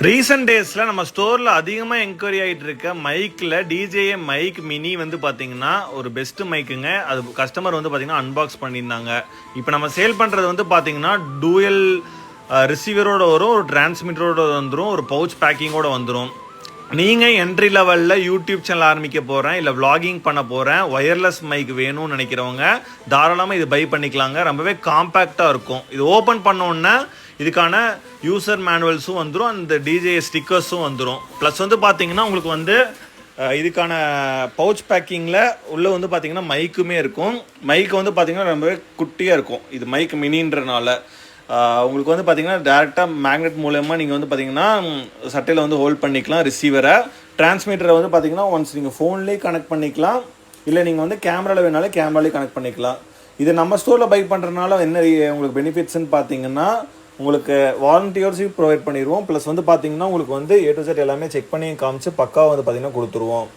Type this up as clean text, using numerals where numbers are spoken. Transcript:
Recent டேஸில் நம்ம ஸ்டோரில் அதிகமாக என்கொயரி ஆகிட்டு இருக்க மைக்கில் டிஜேஏ மைக் மினி வந்து பார்த்தீங்கன்னா ஒரு பெஸ்ட்டு மைக்குங்க. அது கஸ்டமர் வந்து பார்த்தீங்கன்னா அன்பாக்ஸ் பண்ணியிருந்தாங்க. இப்போ நம்ம சேல் பண்ணுறது வந்து பார்த்தீங்கன்னா டூயல் ரிசீவரோடு வரும், ஒரு டிரான்ஸ்மிட்டரோடு வந்துடும், ஒரு பவுச் பேக்கிங்கோடு வந்துடும். நீங்கள் என்ட்ரி லெவலில் யூடியூப் சேனல் ஆரம்பிக்க போகிறேன், இல்லை விளாகிங் பண்ண போகிறேன், ஒயர்லெஸ் மைக் வேணும்னு நினைக்கிறவங்க தாராளமாக இது பை பண்ணிக்கலாங்க. ரொம்பவே காம்பேக்டாக இருக்கும். இது ஓப்பன் பண்ணோன்னா இதுக்கான யூசர் மேனுவல்ஸும் வந்துடும், அந்த டிஜே ஸ்டிக்கர்ஸும் வந்துடும். ப்ளஸ் வந்து பார்த்தீங்கன்னா உங்களுக்கு வந்து இதுக்கான பவுச் பேக்கிங்கில் உள்ளே வந்து பார்த்தீங்கன்னா மைக்குமே இருக்கும். மைக்கு வந்து பார்த்தீங்கன்னா ரொம்பவே குட்டியாக இருக்கும். இது மைக் மினின்றனால உங்களுக்கு வந்து பார்த்தீங்கன்னா டேரெக்டாக மேக்னெட் மூலமாக நீங்கள் வந்து பார்த்தீங்கன்னா சட்டையில் வந்து ஹோல்ட் பண்ணிக்கலாம். ரிசீவரை டிரான்ஸ்மிட்டரை வந்து பார்த்தீங்கன்னா ஒன்ஸ் நீங்கள் ஃபோன்லேயே கனெக்ட் பண்ணிக்கலாம், இல்லை நீங்கள் வந்து கேமராவில் வேணாலும் கேமராலேயே கனெக்ட் பண்ணிக்கலாம். இது நம்ம ஸ்டோரில் பை பண்ணுறதுனால என்ன உங்களுக்கு பெனிஃபிட்ஸ்ன்னு பார்த்தீங்கன்னா உங்களுக்கு வாரண்டியோர்ஸையும் ப்ரொவைட் பண்ணிடுவோம். ப்ளஸ் வந்து பார்த்தீங்கன்னா உங்களுக்கு வந்து A to Z எல்லாமே செக் பண்ணி காமிச்சு பக்காவாக வந்து பார்த்தீங்கன்னா கொடுத்துருவோம்.